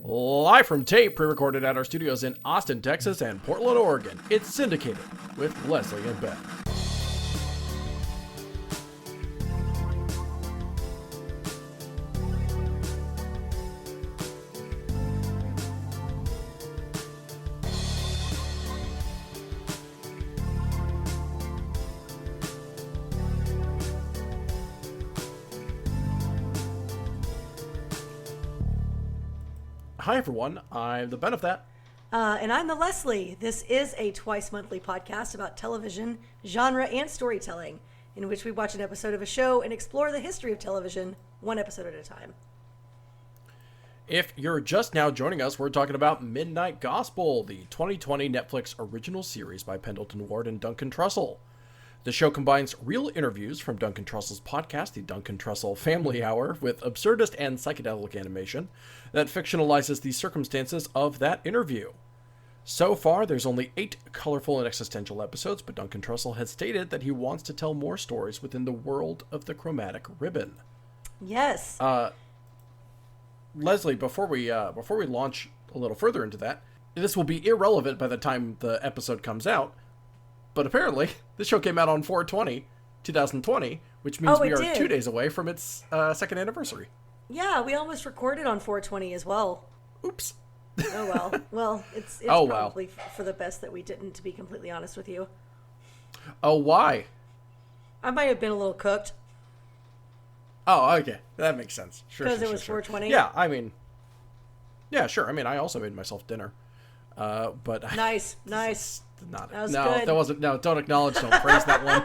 Live from tape, pre-recorded at our studios in Austin, Texas and Portland, Oregon, it's Syndicated with Leslie and Ben. Hi everyone, I'm the Ben of that. And I'm the Leslie. This is a twice monthly podcast about television, genre, and storytelling, in which we watch an episode of a show and explore the history of television, one episode at a time. If you're just now joining us, we're talking about Midnight Gospel, the 2020 Netflix original series by Pendleton Ward and Duncan Trussell. The show combines real interviews from Duncan Trussell's podcast, the Duncan Trussell Family Hour, with absurdist and psychedelic animation that fictionalizes the circumstances of that interview. So far, there's only 8 colorful and existential episodes, but Duncan Trussell has stated that he wants to tell more stories within the world of the chromatic ribbon. Yes. Leslie, before we launch a little further into that, this will be irrelevant by the time the episode comes out. But apparently, this show came out on 4/20/2020, which means we are 2 days away from its second anniversary. Yeah, we almost recorded on 4/20 as well. Oops. Oh well. Well, it's probably for the best that we didn't, to be completely honest with you. Oh, why? I might have been a little cooked. Oh, okay. That makes sense. Sure. Because it was 4/20? Yeah, I mean... Yeah, sure. I mean, I also made myself dinner. But... Nice. Not that was no, good. That wasn't... No, don't acknowledge, don't praise that one.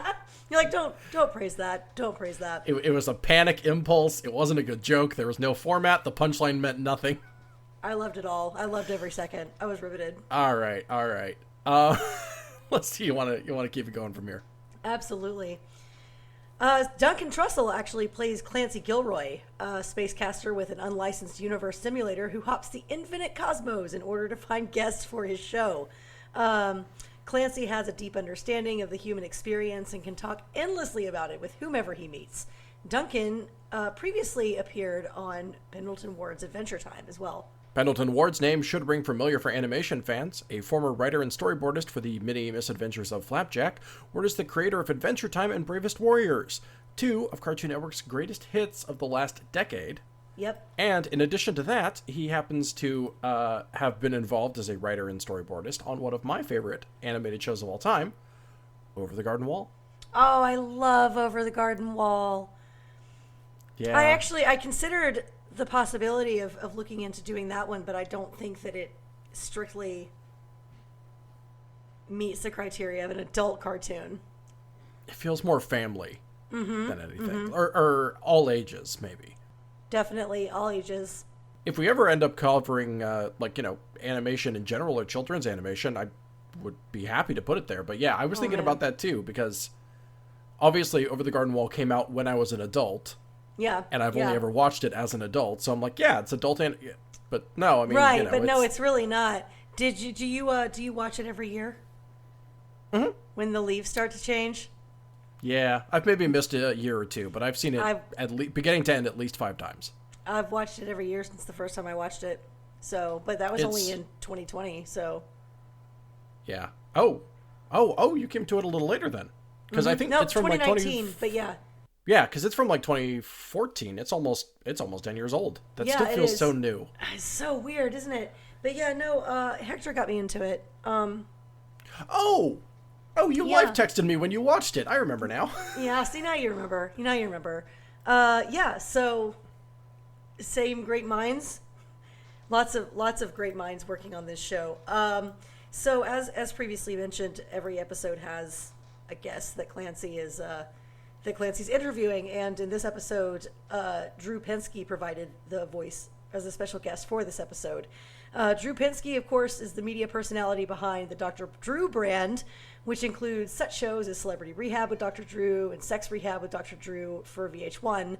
You're like, don't praise that. Don't praise that. It was a panic impulse. It wasn't a good joke. There was no format. The punchline meant nothing. I loved it all. I loved every second. I was riveted. All right. Let's see. You want to keep it going from here? Absolutely. Duncan Trussell actually plays Clancy Gilroy, a spacecaster with an unlicensed universe simulator who hops the infinite cosmos in order to find guests for his show. Clancy has a deep understanding of the human experience and can talk endlessly about it with whomever he meets. Duncan previously appeared on Pendleton Ward's Adventure Time as well. Pendleton Ward's name should ring familiar for animation fans. A former writer and storyboardist for the mini misadventures of Flapjack, Ward is the creator of Adventure Time and Bravest Warriors, 2 of Cartoon Network's greatest hits of the last decade. Yep. And in addition to that, he happens to have been involved as a writer and storyboardist on one of my favorite animated shows of all time, Over the Garden Wall. Oh, I love Over the Garden Wall. Yeah. I considered the possibility of looking into doing that one, but I don't think that it strictly meets the criteria of an adult cartoon. It feels more family than anything. Or all ages, maybe. Definitely all ages. If we ever end up covering, animation in general or children's animation, I would be happy to put it there. But yeah, I was thinking about that too, because obviously Over the Garden Wall came out when I was an adult. Yeah. And I've only ever watched it as an adult. So I'm like, yeah, it's adult. But no, I mean, right. But no, it's really not. Do you watch it every year? Mm-hmm. When the leaves start to change? Yeah, I've maybe missed a year or two, but I've seen it at least beginning to end at least 5 times. I've watched it every year since the first time I watched it. So, but that was only in 2020. So. Yeah. Oh, you came to it a little later then, because I think it's from 2019. But yeah. Yeah, because it's from 2014. It's almost 10 years old. That still feels so new. It's so weird, isn't it? But yeah, no. Hector got me into it. Oh, you live texted me when you watched it. I remember now. Yeah, see, now you remember. Yeah, so same great minds. Lots of great minds working on this show. So as previously mentioned, every episode has a guest that Clancy's interviewing, and in this episode, Drew Pinsky provided the voice as a special guest for this episode. Drew Pinsky, of course, is the media personality behind the Dr. Drew brand, which includes such shows as Celebrity Rehab with Dr. Drew and Sex Rehab with Dr. Drew for VH1,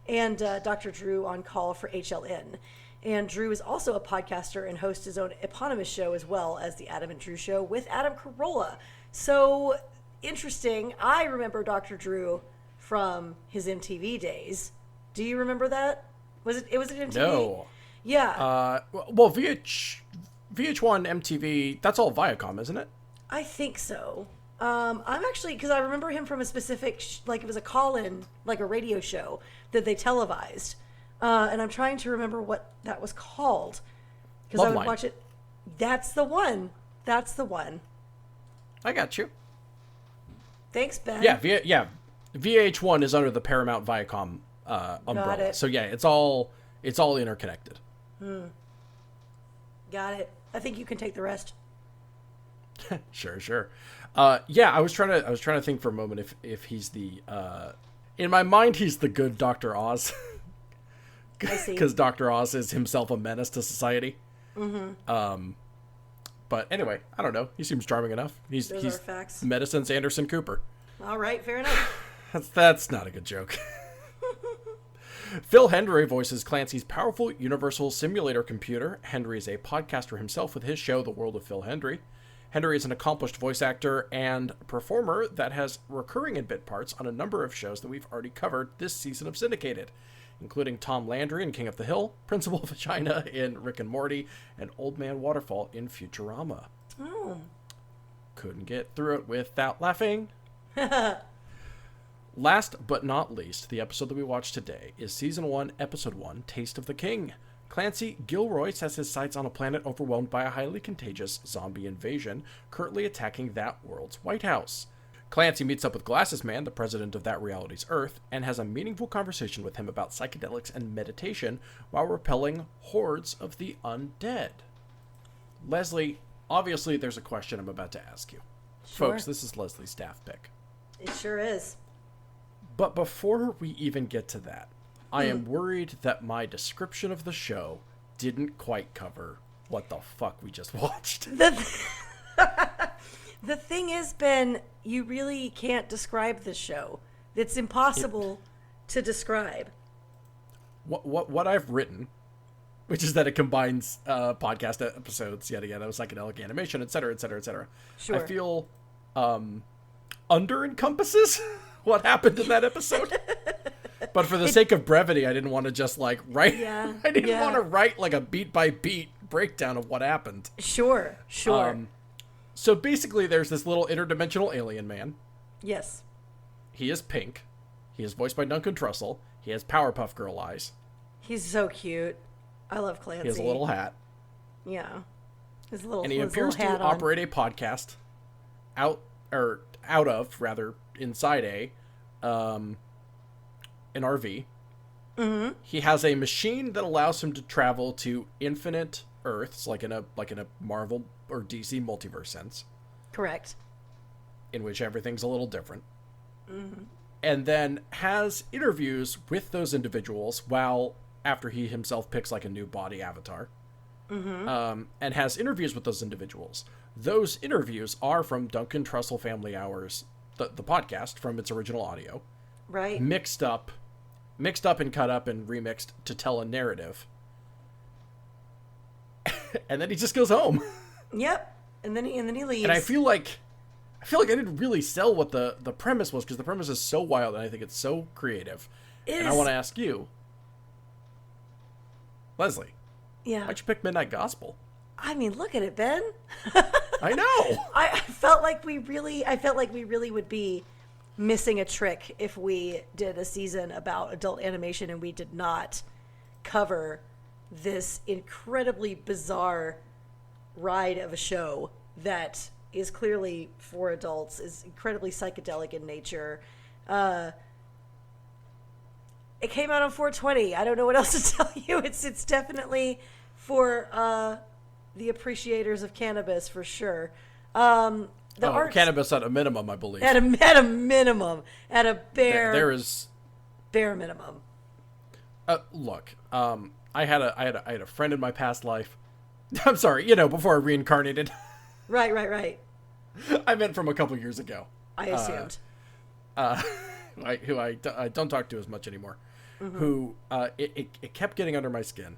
and Dr. Drew on Call for HLN. And Drew is also a podcaster and hosts his own eponymous show as well as the Adam and Drew Show with Adam Carolla. So interesting. I remember Dr. Drew from his MTV days. Do you remember that? Was it MTV? No. Yeah, Well, VH1, MTV, that's all Viacom, isn't it? I think so. I'm actually, because I remember him from a specific, like it was a call-in, like a radio show that they televised. And I'm trying to remember what that was called. Because I would Loveline. watch it. That's the one. That's the one. I got you. Thanks, Ben. Yeah, VH1 is under the Paramount Viacom umbrella. it. So yeah, it's all interconnected. Got it. I think you can take the rest. Sure. Yeah, I was trying to think for a moment if he's the in my mind he's the good Dr. Oz. I see. Because Dr. Oz is himself a menace to society. But anyway, I don't know. He seems charming enough. He's Those are facts. Medicine's Anderson Cooper. All right, fair enough. That's not a good joke. Phil Hendry voices Clancy's powerful universal simulator computer. Hendry is a podcaster himself with his show, The World of Phil Hendry. Hendry is an accomplished voice actor and performer that has recurring in bit parts on a number of shows that we've already covered this season of Syndicated, including Tom Landry in King of the Hill, Principal Vagina in Rick and Morty, and Old Man Waterfall in Futurama. Oh. Couldn't get through it without laughing. Last but not least, the episode that we watched today is Season 1, Episode 1, Taste of the King. Clancy Gilroy sets his sights on a planet overwhelmed by a highly contagious zombie invasion, currently attacking that world's White House. Clancy meets up with Glasses Man, the president of that reality's Earth, and has a meaningful conversation with him about psychedelics and meditation while repelling hordes of the undead. Leslie, obviously there's a question I'm about to ask you. Sure. Folks, this is Leslie's staff pick. It sure is. But before we even get to that, I am worried that my description of the show didn't quite cover what the fuck we just watched. The thing is, Ben, you really can't describe this show. It's impossible to describe. What I've written, which is that it combines podcast episodes, yet again, of psychedelic animation, etc., etc., etc. Sure. I feel under encompasses what happened in that episode. But for the sake of brevity, I didn't want to just like write. Yeah, I didn't yeah. want to write like a beat by beat breakdown of what happened. Sure. So basically, there's this little interdimensional alien man. Yes. He is pink. He is voiced by Duncan Trussell. He has Powerpuff Girl eyes. He's so cute. I love Clancy. He has a little hat. Yeah. His little, And he his appears little to hat on. operate a podcast inside an RV. Mm-hmm. He has a machine that allows him to travel to infinite Earths, like in a Marvel or DC multiverse sense, Correct. in which everything's a little different. Mm-hmm. And then has interviews with those individuals after he himself picks like a new body avatar. Mm-hmm. And has interviews with those individuals. Those interviews are from Duncan Trussell Family Hours, the podcast from its original audio, Right. mixed up and cut up and remixed to tell a narrative. And then he just goes home. Yep. And then he leaves. And I feel like I didn't really sell what the premise was, because the premise is so wild and I think it's so creative. And I want to ask you, Leslie, Yeah. why'd you pick Midnight Gospel? I mean, look at it, Ben. I know. I felt like we really would be missing a trick if we did a season about adult animation and we did not cover this incredibly bizarre ride of a show that is clearly for adults, is incredibly psychedelic in nature. It came out on 420. I don't know what else to tell you. It's definitely for the appreciators of cannabis, for sure. Cannabis at a minimum, I believe. At a minimum, at a there is bare minimum. look. I had a friend in my past life. I'm sorry, before I reincarnated. Right. I meant from a couple years ago. I assumed. Who I don't talk to as much anymore. Mm-hmm. Who it kept getting under my skin,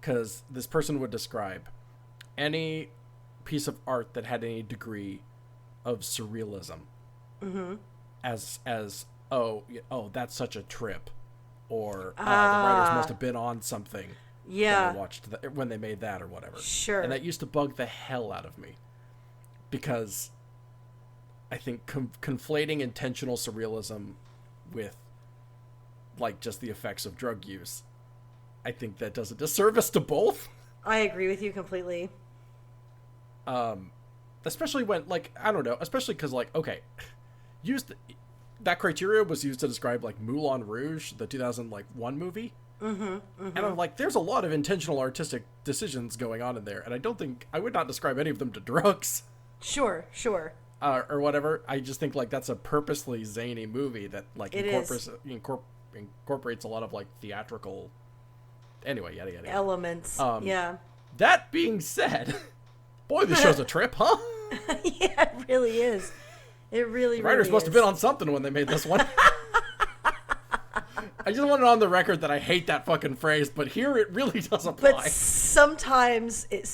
because this person would describe any piece of art that had any degree of surrealism, mm-hmm. as oh that's such a trip, or the writers must have been on something Yeah. when they watched when they made that or whatever. Sure. And that used to bug the hell out of me, because I think conflating intentional surrealism with like just the effects of drug use, I think that does a disservice to both. I agree with you completely. Especially when, like, I don't know, especially because, like, okay, that criteria was used to describe, like, Moulin Rouge, the 2001 movie. And I'm like, there's a lot of intentional artistic decisions going on in there, and I would not describe any of them to drugs. Sure. Or whatever. I just think, like, that's a purposely zany movie that, like, incorporates a lot of, like, theatrical, anyway, yada, yada. Elements. Yeah. That being said, boy, this show's a trip, huh? Yeah, it really is. It really, The writers really must have is. been on something when they made this one. I just want it on the record that I hate that fucking phrase, but here it really does apply. But sometimes it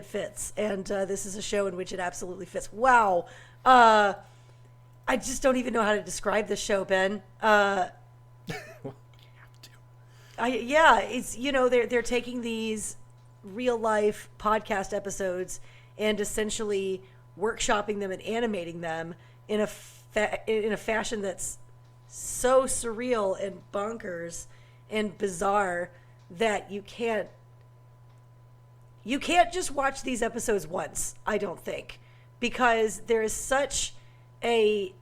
fits, and this is a show in which it absolutely fits. Wow. I just don't even know how to describe this show, Ben. Well, you have to. It's, they're taking these real life podcast episodes and essentially workshopping them and animating them in a fashion that's so surreal and bonkers and bizarre that you can't just watch these episodes once, I don't think, because there is such a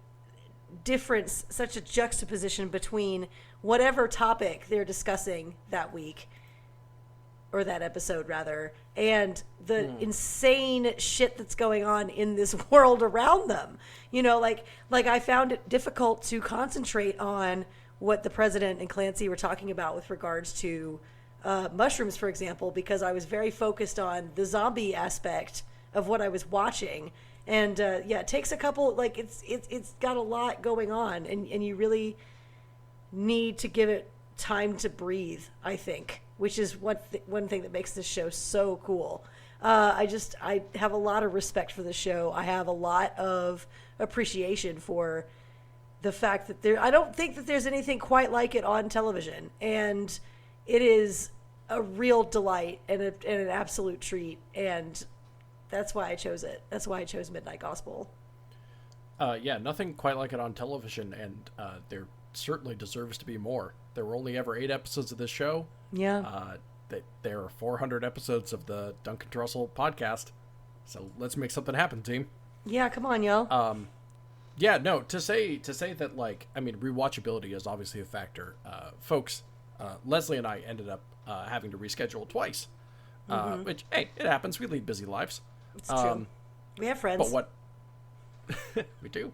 difference, such a juxtaposition between whatever topic they're discussing that week, or that episode rather, and the insane shit that's going on in this world around them. Like I found it difficult to concentrate on what the president and Clancy were talking about with regards to mushrooms, for example, because I was very focused on the zombie aspect of what I was watching. And it takes a couple, like it's got a lot going on, and you really need to give it time to breathe, I think, which is one thing that makes this show so cool. I have a lot of respect for the show. I have a lot of appreciation for the fact that I don't think that there's anything quite like it on television, and it is a real delight and an absolute treat, and that's why I chose it. That's why I chose Midnight Gospel. Nothing quite like it on television, and there certainly deserves to be more. There were only ever 8 episodes of this show. Yeah. There are 400 episodes of the Duncan Trussell podcast, so let's make something happen, team. Yeah, come on, y'all. To say that, like, I mean, rewatchability is obviously a factor. Folks, Leslie and I ended up having to reschedule twice, which, hey, it happens. We lead busy lives. It's true. We have friends. But what we do,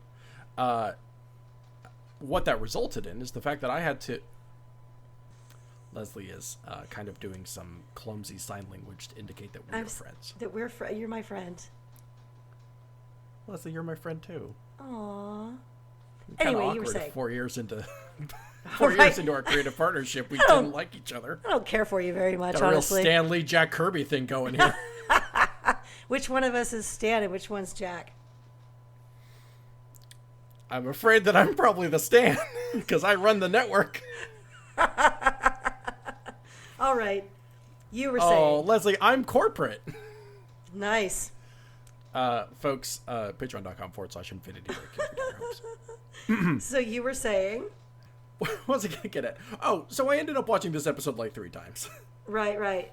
what that resulted in is the fact that I had to. Leslie is kind of doing some clumsy sign language to indicate that we are friends. That you're my friend. Leslie, you're my friend too. Aww. Anyway, you were saying 4 years into 4 years into our creative partnership, we didn't like each other. I don't care for you very much, Got a honestly. real Stan Lee, Jack Kirby thing going here. Which one of us is Stan and which one's Jack? I'm afraid that I'm probably the Stan because I run the network. All right. You were Oh, saying. Leslie, I'm corporate. Nice. Folks, patreon.com/infinity. So you were saying. What was I going to get at? Oh, so I ended up watching this episode like 3 times. Right.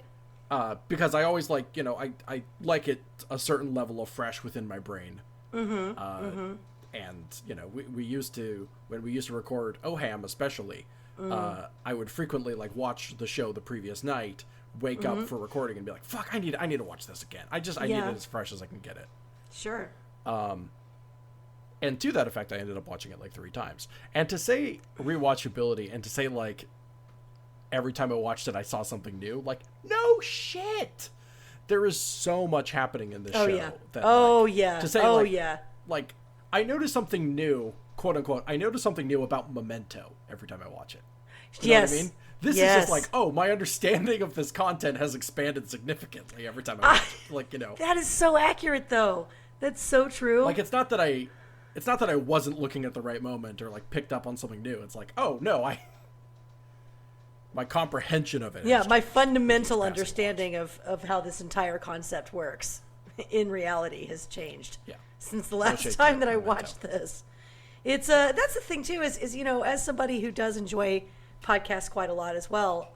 Because I always like, I like it a certain level of fresh within my brain. And, we used to, when we used to record OHAM especially, I would frequently like watch the show the previous night, wake up for recording and be like, fuck, I need to watch this again. I need it as fresh as I can get it. Sure. And to that effect, I ended up watching it like 3 times. And to say rewatchability and to say like every time I watched it, I saw something new, like, no shit. There is so much happening in this show. Yeah. That, To say, like, I noticed something new, quote unquote. I noticed something new about Memento every time I watch it. You know what I mean? This is just like, oh, my understanding of this content has expanded significantly every time I watch it. Like, That is so accurate, though. That's so true. Like, it's not that I wasn't looking at the right moment or like picked up on something new. It's like, oh no, my comprehension of it. Yeah, has my changed. fundamental Passing understanding of how this entire concept works in reality has changed Yeah. since the last shade time to that I Memento. watched this. It's that's the thing too is you know, as somebody who does enjoy podcasts quite a lot as well,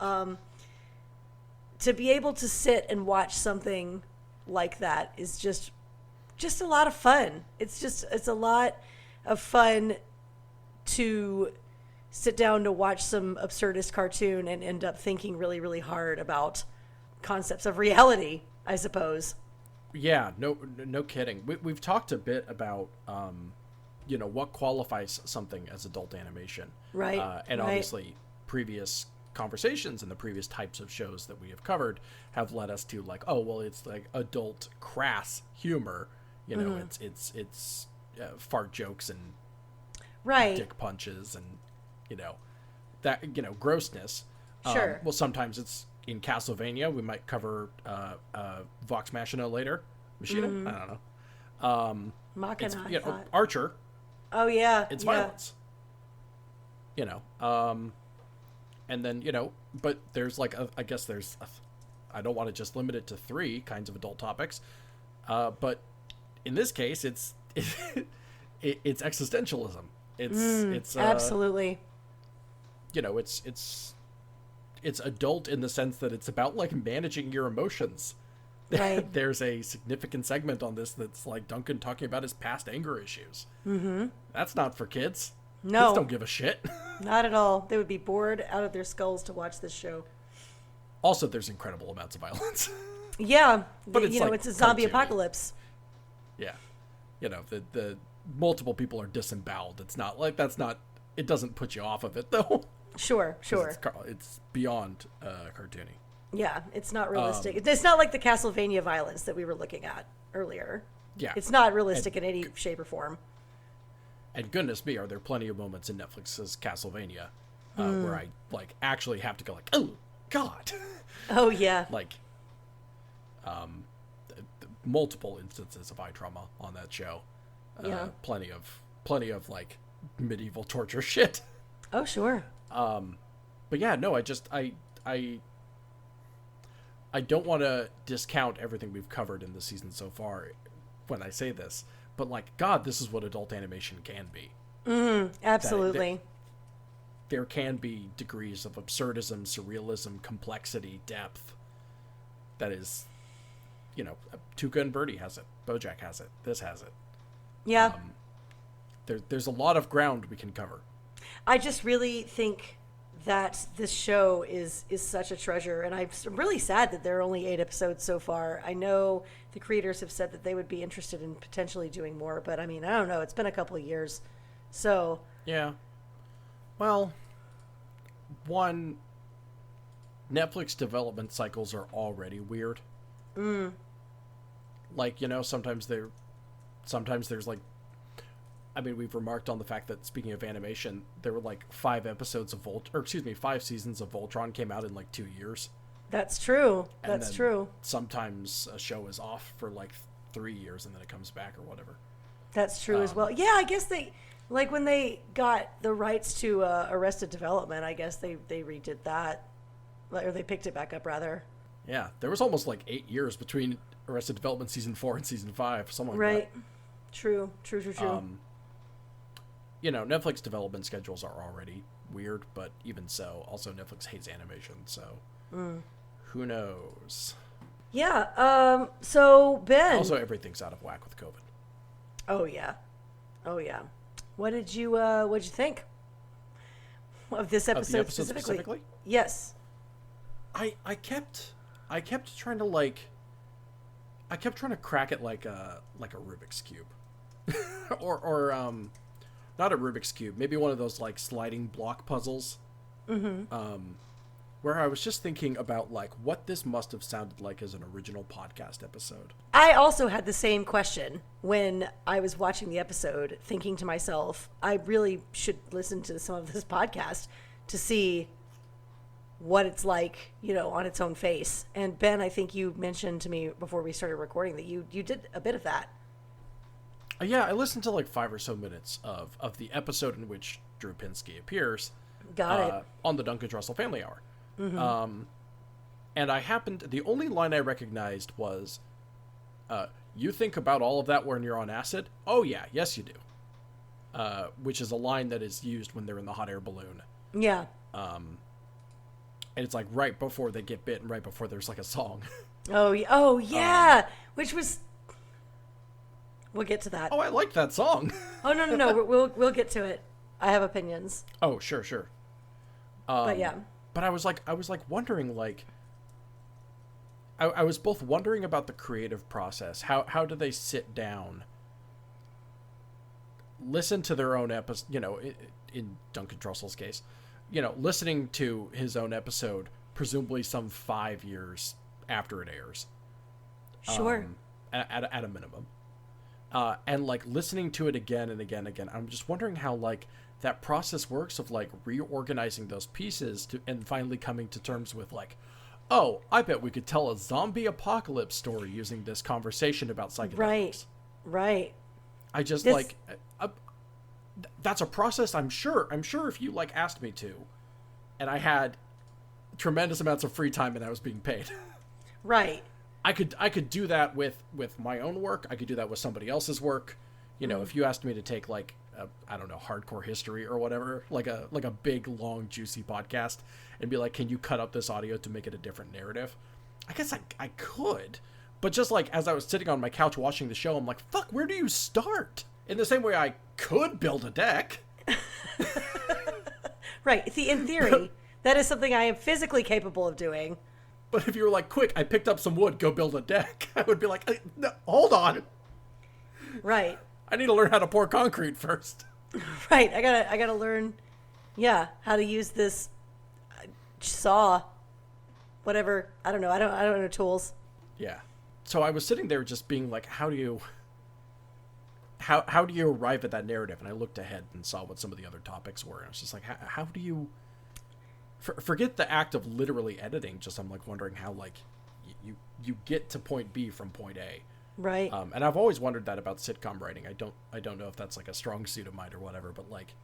to be able to sit and watch something like that is just a lot of fun. It's a lot of fun to sit down to watch some absurdist cartoon and end up thinking really, really hard about concepts of reality, I suppose. Yeah, no kidding. We've talked a bit about, you know, what qualifies something as adult animation. Right, And right. obviously, previous conversations and the previous types of shows that we have covered have led us to like, oh, well, it's like adult crass humor. You know, it's fart jokes and Right. dick punches and, you know, that, you know, grossness. Sure. Well, sometimes it's in Castlevania. We might cover Vox Machina later. Machina? I don't know. Machina, It's, I you know, thought. Archer. Oh, yeah. It's yeah. violence. You know. And then, you know, but there's like, I guess there's, I don't want to just limit it to 3 kinds of adult topics. But in this case, it's existentialism. It's Absolutely. you know, it's adult in the sense that it's about like managing your emotions. Right. There's a significant segment on this that's like Duncan talking about his past anger issues. Mm-hmm. That's not for kids. No. Kids don't give a shit. Not at all. They would be bored out of their skulls to watch this show. Also, there's incredible amounts of violence. Yeah. But it's you know, like it's a zombie cartoony. apocalypse. Yeah. You know, the multiple people are disemboweled. It's not like it doesn't put you off of it though. Sure, 'Cause sure. It's beyond cartoony. Yeah, it's not realistic. It's not like the Castlevania violence that we were looking at earlier. Yeah. It's not realistic in any shape or form. And goodness me, are there plenty of moments in Netflix's Castlevania where I like actually have to go like, oh God, Oh, yeah. like, multiple instances of eye trauma on that show. Yeah. Plenty of like medieval torture shit. Oh, sure. But yeah, no, I don't want to discount everything we've covered in this season so far when I say this, but like, God, this is what adult animation can be. Absolutely. There can be degrees of absurdism, surrealism, complexity, depth. That is, you know, Tuca and Birdie has it. BoJack has it. This has it. Yeah. There's a lot of ground we can cover. I just really think that this show is such a treasure, and I'm really sad that there are only 8 episodes so far. I know the creators have said that they would be interested in potentially doing more, but I mean, I don't know. It's been a couple of years. So, Yeah. Well, one, Netflix development cycles are already weird. Like, you know, sometimes there's like, I mean, we've remarked on the fact that, speaking of animation, there were like 5 seasons of Voltron came out in like 2 years. that's true. And That's then true. Sometimes a show is off for like 3 years and then it comes back or whatever. That's true as well. Yeah, I guess they, like when they got the rights to Arrested Development, I guess they redid that. Or they picked it back up, rather. Yeah, there was almost like 8 years between Arrested Development season 4 and season 5, something like Right. True. True. that. You know, Netflix development schedules are already weird, but even so, also Netflix hates animation, so who knows? Yeah. So Ben. Also, everything's out of whack with COVID. Oh yeah. Oh yeah. What did you think of this Of episode, the episode specifically? specifically? Yes. I kept trying to crack it like a Rubik's cube, or not a Rubik's cube, maybe one of those like sliding block puzzles. Where I was just thinking about like what this must have sounded like as an original podcast episode. I also had the same question when I was watching the episode, thinking to myself, I really should listen to some of this podcast to see what it's like, you know, on its own face. And Ben, I think you mentioned to me before we started recording that you did a bit of that. Yeah, I listened to like 5 or so minutes of the episode in which Drew Pinsky appears. Got it. On the Duncan Trussell Family Hour. And the only line I recognized was, you think about all of that when you're on acid? Oh yeah, yes you do. Which is a line that is used when they're in the hot air balloon. Yeah. And it's like right before they get bit and right before there's like a song. Oh yeah. Which was, we'll get to that. Oh, I like that song. Oh no. We'll get to it. I have opinions. Oh, sure. But yeah. But I was like wondering, like, I was both wondering about the creative process. How do they sit down, listen to their own episode, you know, in Duncan Trussell's case, you know, listening to his own episode, presumably some 5 years after it airs. Sure. At a minimum. And like listening to it again and again and again. I'm just wondering how like that process works of like reorganizing those pieces and finally coming to terms with like, oh, I bet we could tell a zombie apocalypse story using this conversation about psychedelics. Right. I just that's a process. I'm sure if you like asked me to, and I had tremendous amounts of free time and I was being paid. Right. I could do that with my own work. I could do that with somebody else's work. You know, if you asked me to take like I don't know, hardcore history or whatever, like a big long juicy podcast, and be like, can you cut up this audio to make it a different narrative? I guess I could, but just like as I was sitting on my couch watching the show, I'm like, fuck, where do you start? In the same way, I could build a deck. Right. See, in theory, that is something I am physically capable of doing. But if you were like, quick, I picked up some wood, go build a deck, I would be like, no, hold on. Right. I need to learn how to pour concrete first. Right. I gotta learn, how to use this saw, whatever. I don't know. I don't know tools. Yeah. So I was sitting there just being like, how do you arrive at that narrative? And I looked ahead and saw what some of the other topics were. And I was just like, how do you... Forget the act of literally editing. Just I'm like wondering how like you get to point B from point A. Right. And I've always wondered that about sitcom writing. I don't know if that's like a strong suit of mine or whatever, but like,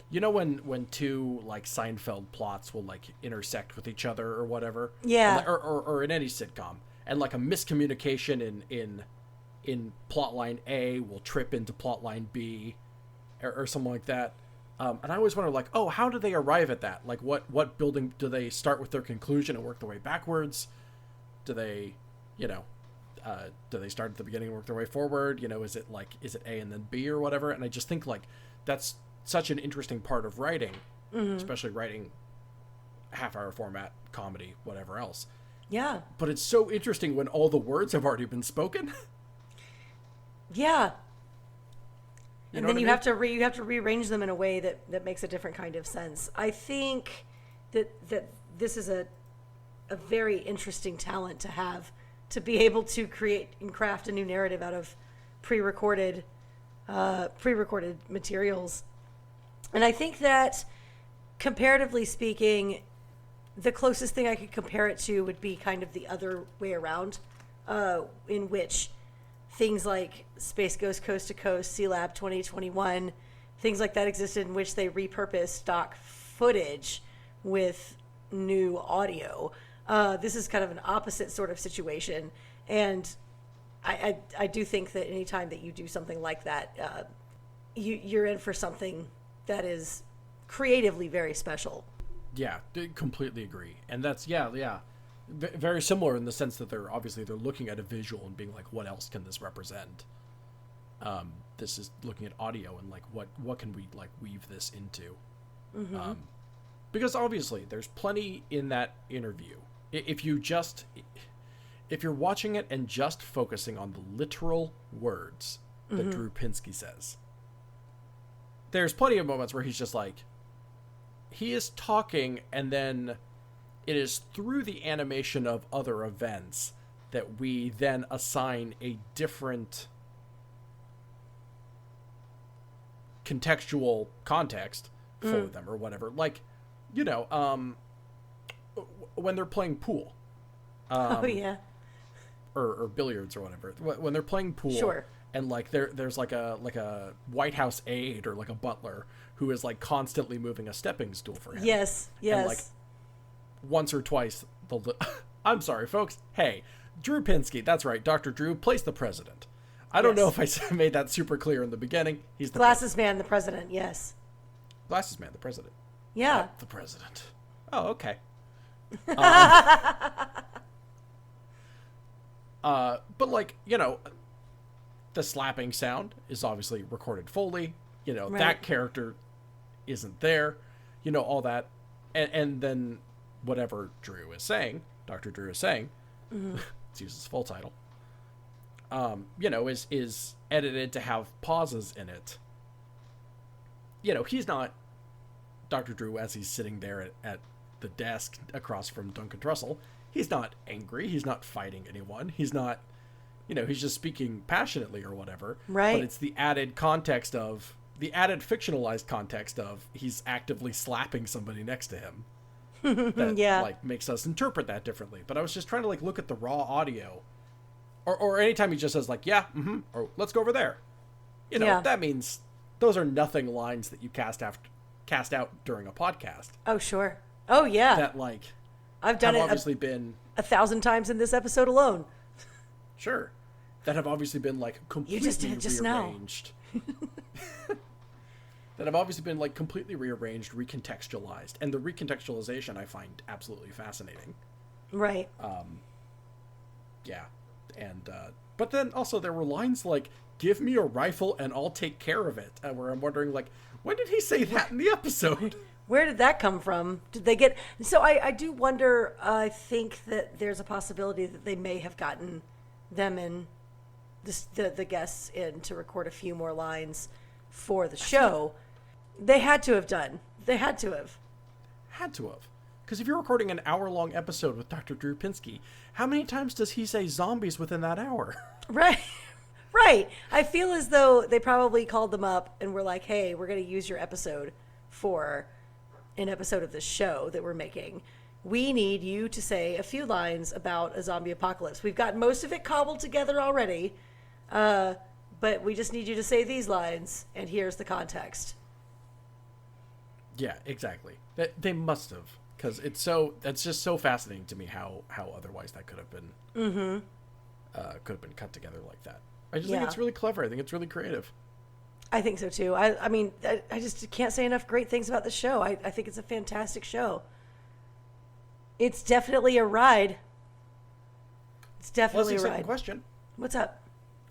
you know, when two like Seinfeld plots will like intersect with each other or whatever. Yeah. And, or in any sitcom, and like a miscommunication in plotline A will trip into plotline B, or something like that. And I always wonder, like, oh, how do they arrive at that? Like, what building do they start with their conclusion and work their way backwards? Do they, do they start at the beginning and work their way forward? You know, is it A and then B or whatever? And I just think like that's such an interesting part of writing, especially writing half-hour format, comedy, whatever else. Yeah. But it's so interesting when all the words have already been spoken. Yeah. You And know then what I you have to rearrange them in a way that makes a different kind of sense. I think that this is a very interesting talent to have, to be able to create and craft a new narrative out of pre-recorded materials. And I think that, comparatively speaking, the closest thing I could compare it to would be kind of the other way around, in which things like Space Ghost Coast to Coast, C-Lab 2021, things like that existed, in which they repurposed stock footage with new audio. This is kind of an opposite sort of situation. And I do think that anytime that you do something like that, you're in for something that is creatively very special. Yeah, completely agree. And that's, very similar in the sense that they're looking at a visual and being like, what else can this represent? This is looking at audio and like, what can we like weave this into? Mm-hmm. Because obviously there's plenty in that interview. If you're watching it and just focusing on the literal words that Drew Pinsky says, there's plenty of moments where he's just like, he is talking, and then it is through the animation of other events that we then assign a different contextual context for them or whatever. Like, when they're playing pool. Oh, yeah. Or billiards or whatever. When they're playing pool. Sure. And like there's like a White House aide or like a butler who is like constantly moving a stepping stool for him. Yes. And like, once or twice I'm sorry, folks. Hey, Drew Pinsky. That's right. Dr. Drew plays the president. I don't know if I made that super clear in the beginning. He's the Glasses Man, the president. Yes. Glasses Man, the president. Yeah. The president. Oh, okay. But like, you know, the slapping sound is obviously recorded Foley. You know, that character isn't there. You know, all that. And then whatever Drew is saying, Dr. Drew is saying, let's use his full title, you know, is edited to have pauses in it. You know, he's not Dr. Drew as he's sitting there at the desk across from Duncan Trussell. He's not angry. He's not fighting anyone. He's not, you know, he's just speaking passionately or whatever. Right. But it's the added context of, the added fictionalized context of he's actively slapping somebody next to him. That like makes us interpret that differently. But I was just trying to like look at the raw audio, or anytime he just says like or let's go over there, you know, that means those are nothing lines that you cast out during a podcast. Oh sure. Oh yeah. That like I've done it obviously been 1,000 times in this episode alone. Sure, that have obviously been like completely you just did it just rearranged. That have obviously been like completely rearranged, recontextualized, and the recontextualization I find absolutely fascinating. Right. Yeah, and but then also there were lines like "Give me a rifle and I'll take care of it," where I'm wondering like, when did he say that in the episode? Where did that come from? Did they get? So I do wonder. I think that there's a possibility that they may have gotten them in, the guests in to record a few more lines for the show. They had to have done. They had to have. Because if you're recording an hour-long episode with Dr. Drew Pinsky, how many times does he say zombies within that hour? Right. Right. I feel as though they probably called them up and were like, hey, we're going to use your episode for an episode of this show that we're making. We need you to say a few lines about a zombie apocalypse. We've got most of it cobbled together already, but we just need you to say these lines, and here's the context. Yeah, exactly. They must have, because that's just so fascinating to me how otherwise that could have been cut together like that. I just think it's really clever. I think it's really creative. I think so too. I mean, I just can't say enough great things about the show. I think it's a fantastic show. It's definitely a ride. It's definitely a ride. Second question. What's up?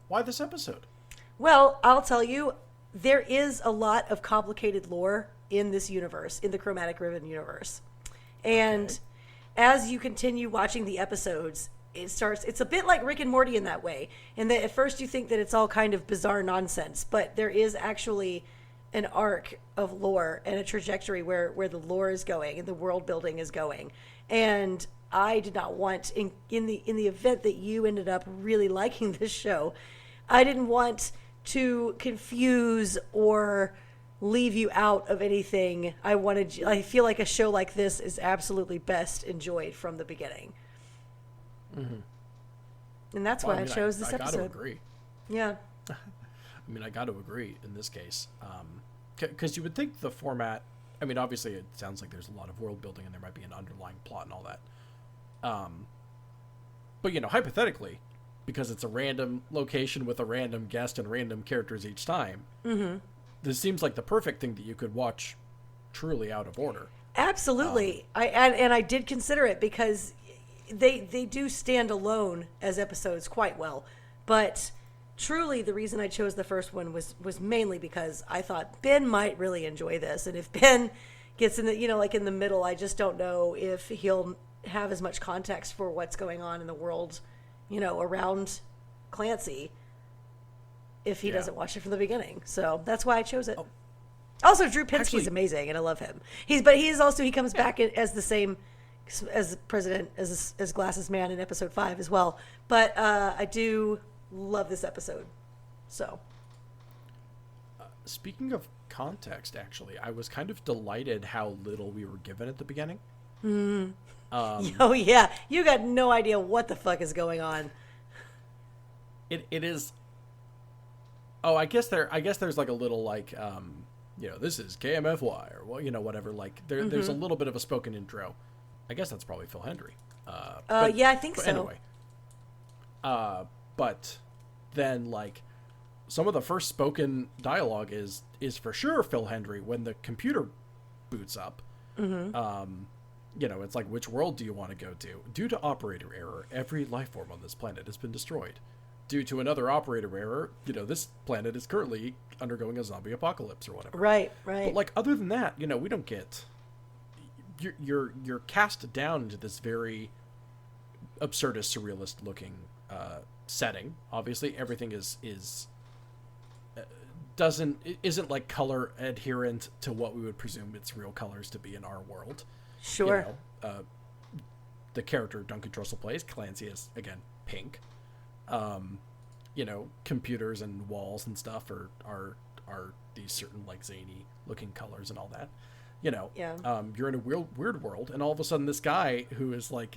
Why this episode? Well, I'll tell you, there is a lot of complicated lore in this universe, in the Chromatic Ribbon universe. And as you continue watching the episodes, it's a bit like Rick and Morty in that way. And that at first you think that it's all kind of bizarre nonsense, but there is actually an arc of lore and a trajectory where the lore is going and the world building is going. And I did not want, in the event that you ended up really liking this show, I didn't want to confuse or leave you out of anything. I feel like a show like this is absolutely best enjoyed from the beginning. Mm-hmm. And that's why I chose this episode. I gotta agree. Yeah. I mean, I got to agree in this case. Because you would think the format, I mean, obviously it sounds like there's a lot of world building and there might be an underlying plot and all that. But, you know, hypothetically, because it's a random location with a random guest and random characters each time, this seems like the perfect thing that you could watch truly out of order. Absolutely. I did consider it because they do stand alone as episodes quite well. But truly the reason I chose the first one was mainly because I thought Ben might really enjoy this. And if Ben gets in the, you know, like in the middle, I just don't know if he'll have as much context for what's going on in the world, you know, around Clancy if he doesn't watch it from the beginning. So that's why I chose it. Also, Drew Pinsky is amazing, and I love him. He comes back as the same as president as Glasses Man in episode 5 as well. But I do love this episode. So, speaking of context, actually, I was kind of delighted how little we were given at the beginning. Oh yeah, you got no idea what the fuck is going on. It is. Oh, I guess there's like a little like you know, this is KMFY or, well, you know, whatever. Like there's a little bit of a spoken intro I guess that's probably Phil Hendry. Yeah, I think but so. Anyway, but then like some of the first spoken dialogue is for sure Phil Hendry when the computer boots up. You know, it's like, which world do you want to go to? Due to operator error, every life form on this planet has been destroyed. Due to another operator error, you know, this planet is currently undergoing a zombie apocalypse or whatever. Right, right. But like, other than that, you know, we don't get. You're cast down into this very absurdist, surrealist looking setting. Obviously, everything isn't like color adherent to what we would presume its real colors to be in our world. Sure. You know, the character Duncan Trussell plays, Clancy, is again pink. You know, computers and walls and stuff are these certain like zany looking colors and all that. You know, Yeah. You're in a weird world, and all of a sudden this guy who is like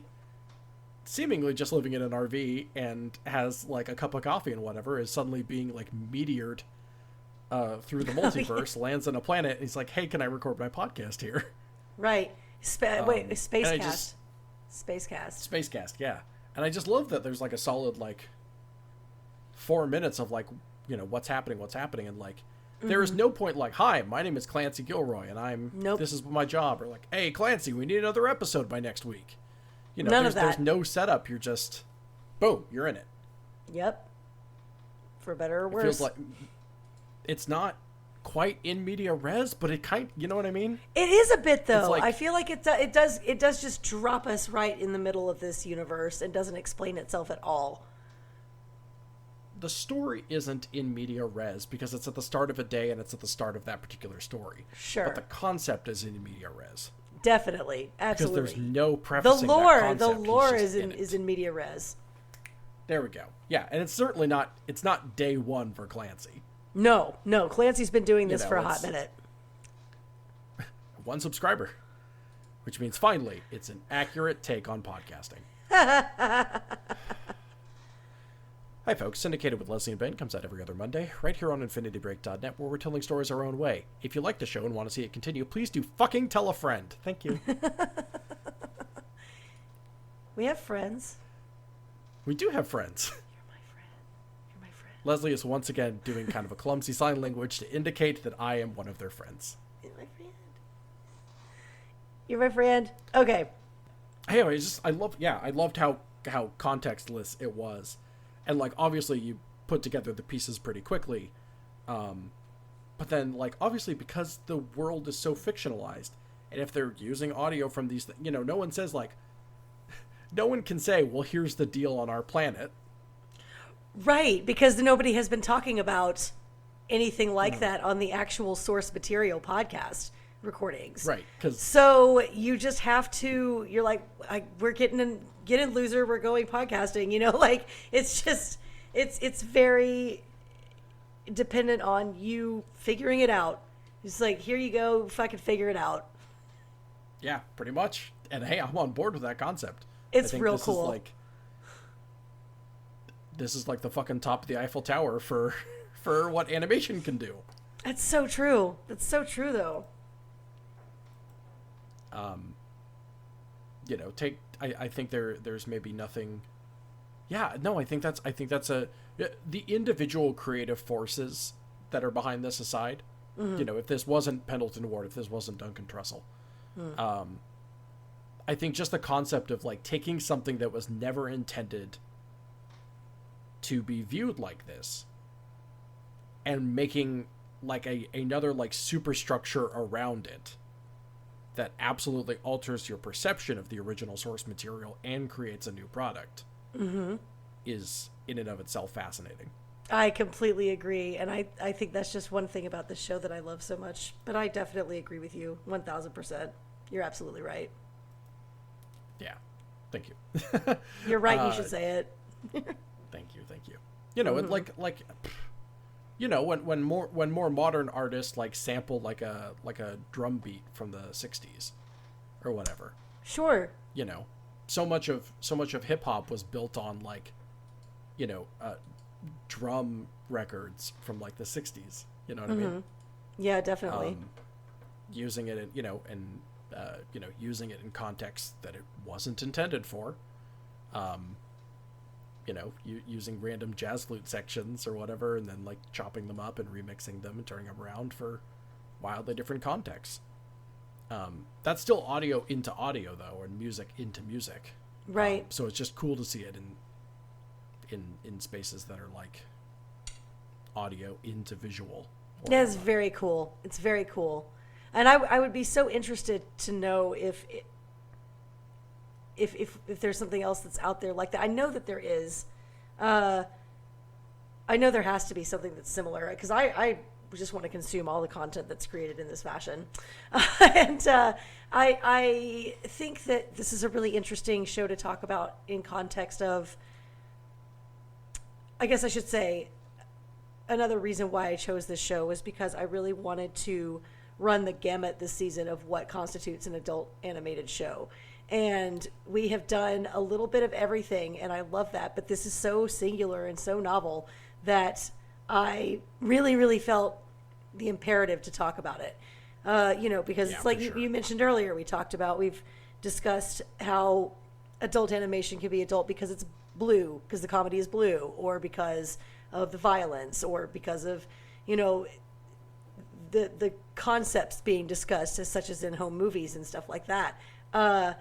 seemingly just living in an RV and has like a cup of coffee and whatever is suddenly being like meteored through the multiverse, lands on a planet, and he's like, "Hey, can I record my podcast here?" Right. Wait, Spacecast. Spacecast, yeah. And I just love that there's like a solid like 4 minutes of like, you know, what's happening, and like there is no point like, "Hi, my name is Clancy Gilroy, and this is my job," or like, "Hey, Clancy, we need another episode by next week." You know, None of that. There's no setup. You're just, boom, you're in it. Yep. For better or worse. It feels like it's not quite in media res, but it you know what I mean? It is a bit though. Like, I feel like it does just drop us right in the middle of this universe and doesn't explain itself at all. The story isn't in media res because it's at the start of a day and it's at the start of that particular story. Sure. But the concept is in media res. Definitely. Absolutely. Because there's no prefacing that concept. The lore He's is in media res. There we go. Yeah, and it's certainly not day one for Clancy. No. Clancy's been doing this for a hot minute. 1 subscriber. Which means finally it's an accurate take on podcasting. Hi folks, Syndicated with Leslie and Ben comes out every other Monday, right here on InfinityBreak.net, where we're telling stories our own way. If you like the show and want to see it continue, please do fucking tell a friend. Thank you. We have friends. We do have friends. You're my friend. Leslie is once again doing kind of a clumsy sign language to indicate that I am one of their friends. You're my friend. You're my friend. Okay. Anyway, I loved how contextless it was. And, like, obviously you put together the pieces pretty quickly. But then, like, obviously because the world is so fictionalized, and if they're using audio from these, you know, no one says, like, no one can say, well, here's the deal on our planet. Right, because nobody has been talking about anything like that on the actual source material podcast recordings. Right. So you just have to, you're like, we're getting in loser, we're going podcasting, you know, like it's just, it's very dependent on you figuring it out. It's like, here you go, fucking figure it out. Yeah, pretty much. And hey, I'm on board with that concept. It's real cool. This is like the fucking top of the Eiffel Tower for what animation can do. That's so true. That's so true, though. You know, I think there's maybe nothing. Yeah, no, I think that's the individual creative forces that are behind this aside. You know, if this wasn't Pendleton Ward, if this wasn't Duncan Trussell, I think just the concept of like taking something that was never intended to be viewed like this and making like another like superstructure around it that absolutely alters your perception of the original source material and creates a new product is in and of itself fascinating. I completely agree. And I think that's just one thing about this show that I love so much. But I definitely agree with you 1,000%. You're absolutely right. Yeah. Thank you. You're right. You should say it. Thank you. You know, and like, you know, when more modern artists like sample like a drum beat from the 60s or whatever. Sure. You know, so much of hip hop was built on like, you know, drum records from like the 60s. You know what I mean? Yeah, definitely. Using it, you know, and using it in context that it wasn't intended for. Using random jazz flute sections or whatever, and then like chopping them up and remixing them and turning them around for wildly different contexts. That's still audio into audio though, and music into music. Right. So it's just cool to see it in spaces that are like audio into visual. Yeah, it's very cool. It's very cool. And I would be so interested to know if there's something else that's out there like that. I know that there is. I know there has to be something that's similar, because I just want to consume all the content that's created in this fashion. And I think that this is a really interesting show to talk about in context of, I guess I should say, another reason why I chose this show was because I really wanted to run the gamut this season of what constitutes an adult animated show. And we have done a little bit of everything, and I love that. But this is so singular and so novel that I really, really felt the imperative to talk about it. Because it's like you mentioned earlier, we've discussed how adult animation can be adult because it's blue, because the comedy is blue, or because of the violence, or because of, the concepts being discussed, as such as in home movies and stuff like that. And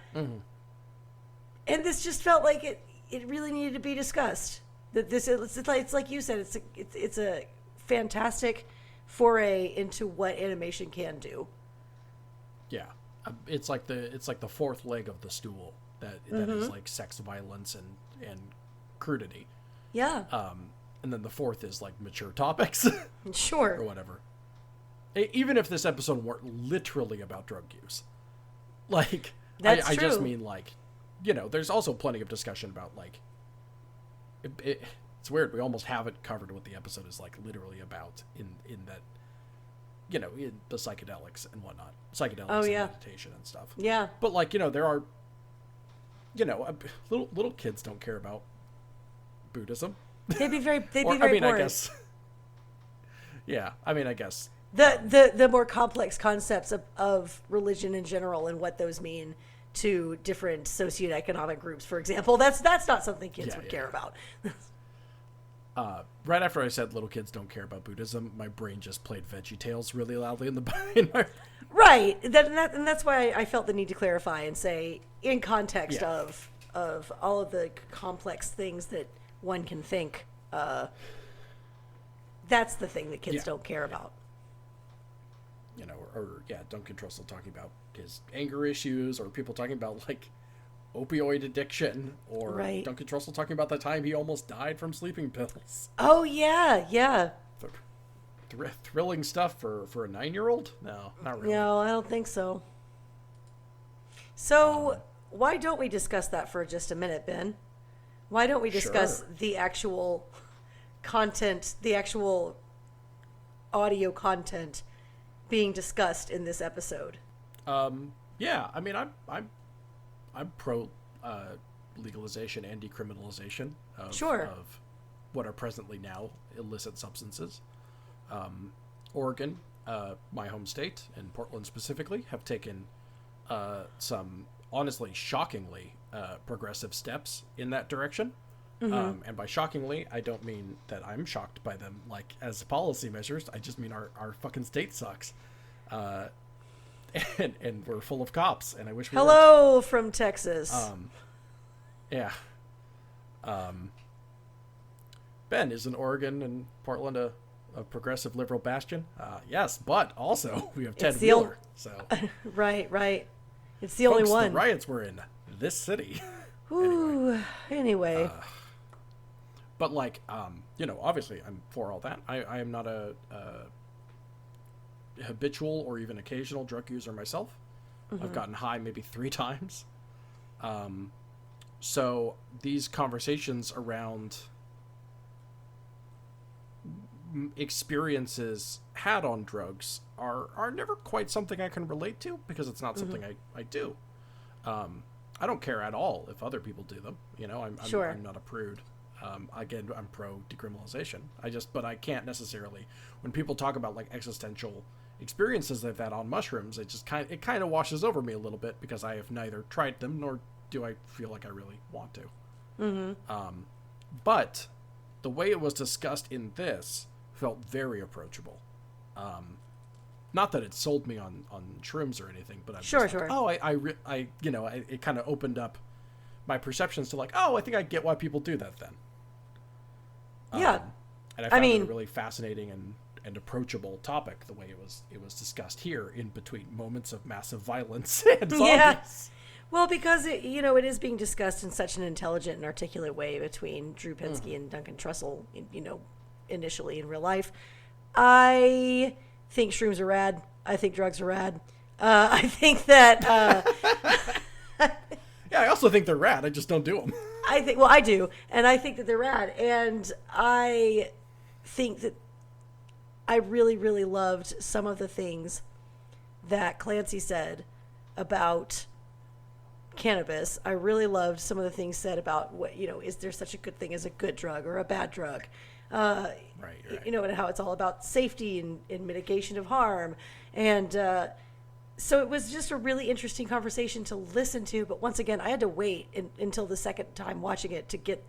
this just felt like it really needed to be discussed. That it's like you said, it's a fantastic foray into what animation can do. Yeah, it's like the fourth leg of the stool that is like sex, violence, and crudity. Yeah. And then the fourth is like mature topics. Sure. Or whatever. Even if this episode weren't literally about drug use. Like, That's I true. just mean, like, there's also plenty of discussion about, like, it's weird. We almost haven't covered what the episode is, like, literally about in that, in the psychedelics and whatnot. Psychedelics and meditation and stuff. Yeah. But, like, there are, little kids don't care about Buddhism. They'd be very bored. I guess. Yeah, I guess. The more complex concepts of religion in general and what those mean to different socioeconomic groups, for example, that's not something kids would care about. Right after I said little kids don't care about Buddhism, my brain just played VeggieTales really loudly in my Right. And that's why I felt the need to clarify and say, in context of all of the complex things that one can think, that's the thing that kids don't care about. Duncan Trussell talking about his anger issues, or people talking about like opioid addiction, or Duncan Trussell talking about the time he almost died from sleeping pills. Oh yeah. Thrilling stuff for a 9-year-old? No, not really. No, I don't think so. So why don't we discuss that for just a minute, Ben? Why don't we discuss the actual content, the actual audio content being discussed in this episode? I'm pro legalization and decriminalization of what are presently now illicit substances. Oregon, my home state, and Portland specifically, have taken some honestly shockingly progressive steps in that direction. And by shockingly, I don't mean that I'm shocked by them, like, as policy measures. I just mean our fucking state sucks. And we're full of cops, and I wish we Hello from Texas. Ben, isn't Oregon and Portland a progressive liberal bastion? Yes, but also we have Ted Wheeler. So right. It's the only one. The riots were in this city. Anyway. But like, obviously I'm for all that. I am not a habitual or even occasional drug user myself. I've gotten high maybe 3 times. So these conversations around experiences had on drugs are never quite something I can relate to, because it's not something I do. I don't care at all if other people do them. I'm not a prude. Again, I'm pro decriminalization. But I can't necessarily, when people talk about like existential experiences I've had on mushrooms, it kind of washes over me a little bit because I have neither tried them nor do I feel like I really want to. Mm-hmm. But the way it was discussed in this felt very approachable. Not that it sold me on shrooms or anything, but I'm sure. Oh, it kind of opened up my perceptions to like, oh, I think I get why people do that then. Yeah. And I found it a really fascinating and approachable topic, the way it was discussed here in between moments of massive violence and zombies. Yeah. Well, because it is being discussed in such an intelligent and articulate way between Drew Pinsky and Duncan Trussell, initially in real life. I think shrooms are rad. I think drugs are rad. I think that... yeah, I also think they're rad. I just don't do them. I do. And I think that they're rad. And I think that I really, really loved some of the things that Clancy said about cannabis. I really loved some of the things said about what, is there such a good thing as a good drug or a bad drug? Right. And how it's all about safety and mitigation of harm. And so it was just a really interesting conversation to listen to. But once again, I had to wait until the second time watching it to get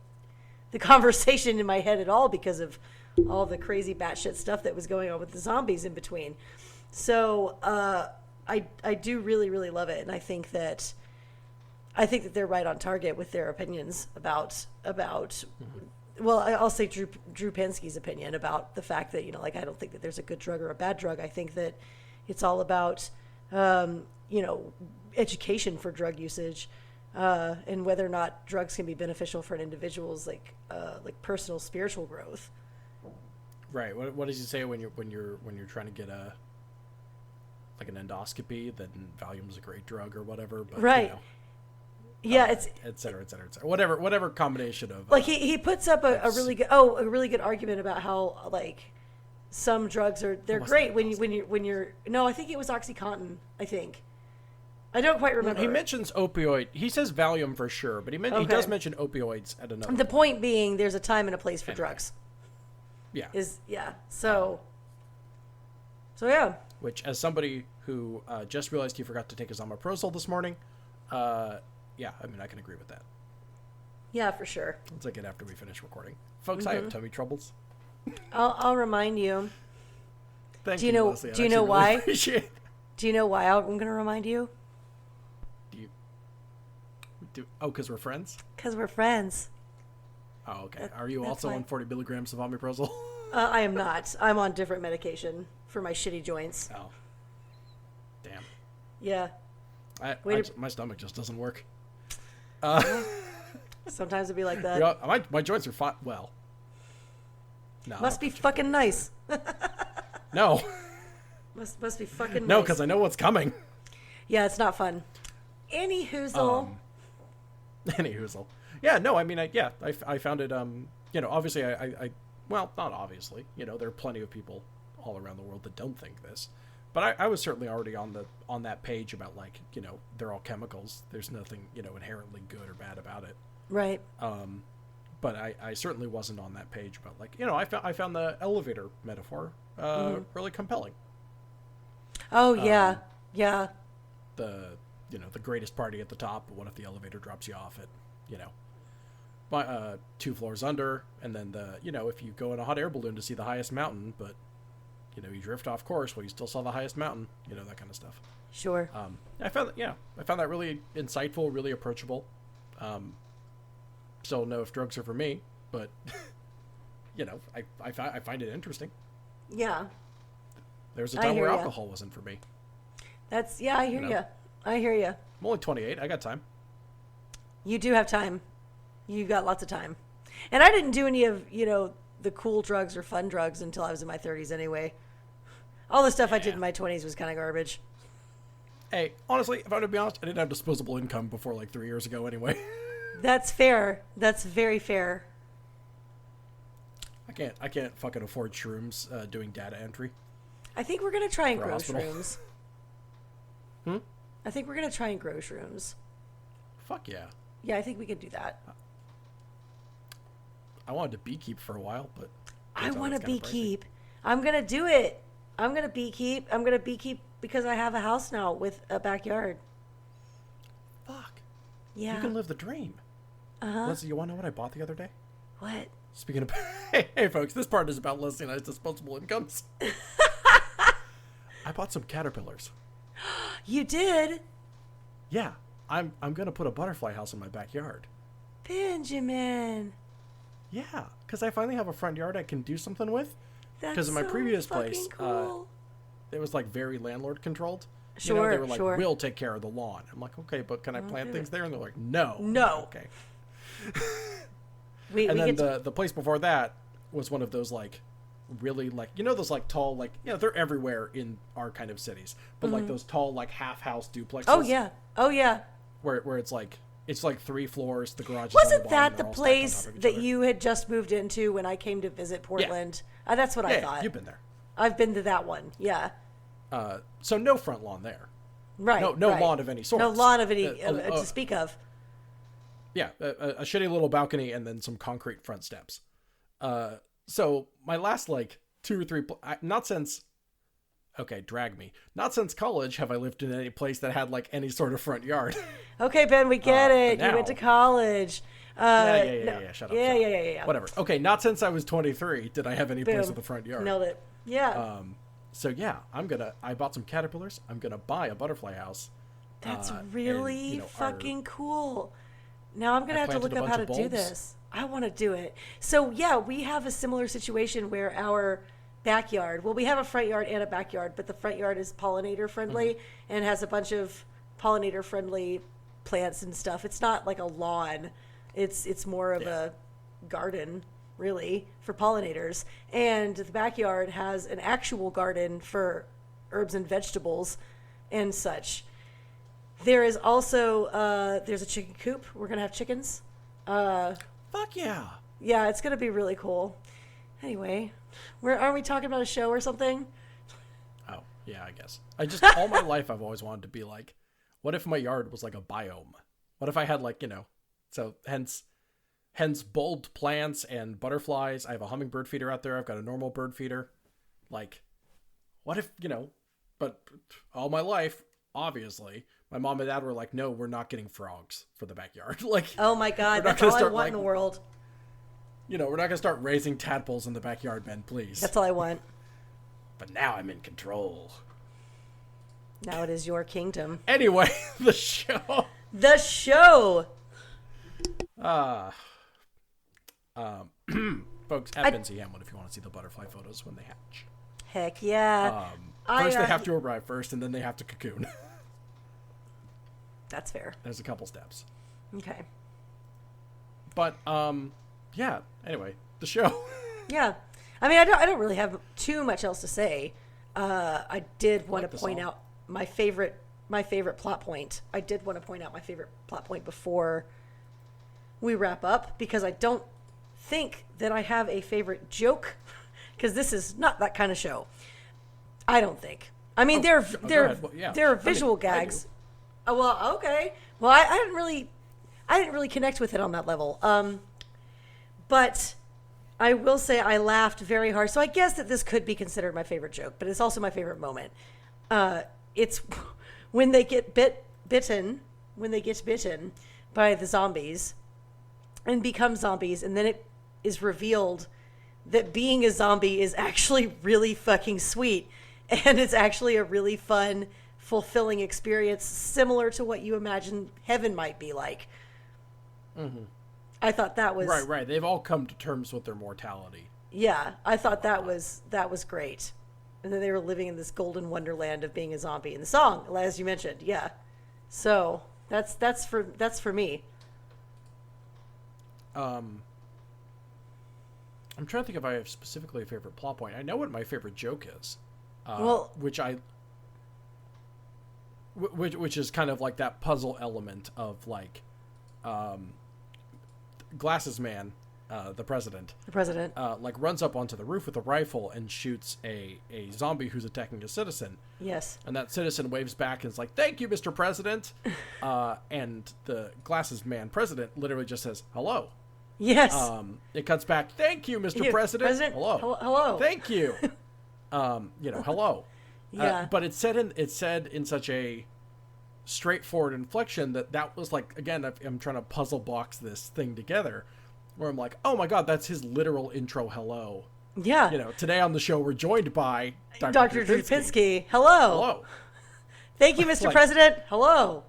the conversation in my head at all because of all the crazy batshit stuff that was going on with the zombies in between. So I do really, really love it. And I think that they're right on target with their opinions about well, I'll say Drew Pinsky's opinion about the fact that, I don't think that there's a good drug or a bad drug. I think that it's all about, education for drug usage, and whether or not drugs can be beneficial for an individual's like personal spiritual growth. Right. What does he say when you're trying to get an endoscopy? That Valium's a great drug or whatever. But, right. Yeah, it's et cetera, et cetera, et cetera. Whatever combination of he puts up a really good argument about how some drugs they're great when you're no, I think it was OxyContin. I think I don't quite remember. He mentions opioid. He says Valium for sure, but he does mention opioids at another. The point being, there's a time and a place for drugs. Yeah. So yeah. Which, as somebody who just realized he forgot to take his omeprazole this morning. Yeah, I can agree with that. Yeah, for sure. I'll take it after we finish recording. Folks, I have tummy troubles. I'll remind you. Thank you, Leslie. Do you know why? Really appreciate it. Do you know why I'm going to remind you? Because we're friends? Because we're friends. Oh, okay. Are you also on 40 milligrams of omeprazole? I am not. I'm on different medication for my shitty joints. Oh. Damn. Yeah. My stomach just doesn't work. Sometimes it'd be like that. My joints are fine. Well, no. Must be fucking nice. No. Must be fucking nice. No, because I know what's coming. Yeah, it's not fun. Any hoozle. Yeah, no, I found it, obviously well, not obviously, there are plenty of people all around the world that don't think this. But I was certainly already on that page about they're all chemicals. There's nothing inherently good or bad about it. Right. But I certainly wasn't on that page about I found the elevator metaphor really compelling. Oh yeah, yeah. The greatest party at the top. But what if the elevator drops you off at 2 floors under, and then if you go in a hot air balloon to see the highest mountain, but you drift off course, well, you still saw the highest mountain, that kind of stuff. Sure. I found that really insightful, really approachable. Still don't know if drugs are for me, but, I find it interesting. Yeah. There was a time where alcohol wasn't for me. I hear you. I hear you. I'm only 28. I got time. You do have time. You got lots of time. And I didn't do any of, the cool drugs or fun drugs until I was in my 30s anyway. All the stuff I did in my 20s was kind of garbage. Hey, honestly, if I'm to be honest, I didn't have disposable income before 3 years ago anyway. That's fair. That's very fair. I can't fucking afford shrooms doing data entry. I think we're going to try and grow shrooms. I think we're going to try and grow shrooms. Fuck yeah. Yeah, I think we could do that. I wanted to beekeep for a while, but I want to beekeep. I'm going to do it. I'm gonna beekeep. I'm gonna beekeep because I have a house now with a backyard. Fuck. Yeah. You can live the dream. Leslie, you want to know what I bought the other day? What? Speaking of... hey, folks, this part is about Leslie and I's disposable incomes. I bought some caterpillars. You did? Yeah. I'm going to put a butterfly house in my backyard. Benjamin. Yeah, because I finally have a front yard I can do something with. That's Because in my so previous fucking place, cool. it was like very landlord controlled. Sure, they were like, sure. we'll take care of the lawn. I'm like, okay, but can I plant things there? And they're like, no. No. Okay. We And then get the place before that was one of those like really like, those like tall, like, they're everywhere in our kind of cities, but like those tall like half house duplexes. Oh yeah. Where it's like 3 floors, the garage. Wasn't is on that the the bottom, place that other. you had just moved into when I came to visit Portland? That's what I Yeah, thought. you've been there. I've been to that one. Yeah. So no front lawn there. Right. No right. lawn of any sort. No lawn of any to speak of. Yeah, a shitty little balcony and then some concrete front steps. So my last like 2 or 3, not since college have I lived in any place that had like any sort of front yard. Okay, Ben, we get it. now- You went to college. Yeah. Shut up. Yeah. Whatever. Okay, not since I was 23 did I have any place Boom. with a front yard. Nailed it. Yeah. So yeah, I bought some caterpillars. I'm gonna buy a butterfly house. That's and, really fucking cool. Now I'm gonna have to planted look a up how to bunch do of bulbs. this. I want to do it. So yeah, we have a similar situation where our backyard. Well, we have a front yard and a backyard, but the front yard is pollinator friendly and has a bunch of pollinator friendly plants and stuff. It's not like a lawn. It's more of a garden, really, for pollinators. And the backyard has an actual garden for herbs and vegetables and such. There is also there's a chicken coop. We're gonna have chickens. Fuck yeah. Yeah, it's gonna be really cool. Anyway, aren't we talking about a show or something? Oh, yeah, I guess. All my life I've always wanted to be like, what if my yard was like a biome? What if I had like, so hence bulbed plants and butterflies. I have a hummingbird feeder out there. I've got a normal bird feeder. Like, what if, but all my life, obviously, my mom and dad were like, no, we're not getting frogs for the backyard. Like, Oh my God, We're not that's gonna all I start, want in like- the world. we're not going to start raising tadpoles in the backyard, Ben, please. That's all I want. But now I'm in control. Now it is your kingdom. Anyway, the show. The show. Folks, at Benzie Hamlin if you want to see the butterfly photos when they hatch. Heck yeah. First, they have to arrive first, and then they have to cocoon. That's fair. There's a couple steps. Okay. But, yeah, anyway, the show. Yeah. I mean, I don't really have too much else to say. I did want like to the point song. out my favorite plot point. I did want to point out my favorite plot point before we wrap up, because I don't think that I have a favorite joke, because this is not that kind of show. I don't think. I mean, go ahead. Well, yeah. there are I mean, visual I gags. do. Oh, well, okay. Well, I didn't really connect with it on that level. But I will say I laughed very hard. So I guess that this could be considered my favorite joke, but it's also my favorite moment. It's when they get bitten by the zombies and become zombies, and then it is revealed that being a zombie is actually really fucking sweet, and it's actually a really fun, fulfilling experience, similar to what you imagine heaven might be like. Mm-hmm. I thought that was Right. They've all come to terms with their mortality. yeah. I thought that was great, and then they were living in this golden wonderland of being a zombie in the song, as you mentioned. Yeah, so that's for me. I'm trying to think if I have specifically a favorite plot point. I know what my favorite joke is. Which is kind of like that puzzle element of like, Glasses Man, the president, like runs up onto the roof with a rifle and shoots a zombie who's attacking a citizen. Yes. And that citizen waves back and is like, "Thank you, Mr. President." And the Glasses Man president literally just says, "Hello." Yes. It cuts back. "Thank you, Mr. You, President. President. Hello. Hello. Thank you." Hello. Yeah. But it said in such a straightforward inflection that was like, again, I'm trying to puzzle box this thing together, where I'm like, oh my god, that's his literal intro. Hello. Yeah. Today on the show we're joined by Dr. Drapinski. Hello. Hello. Thank you, Mr. President. Hello.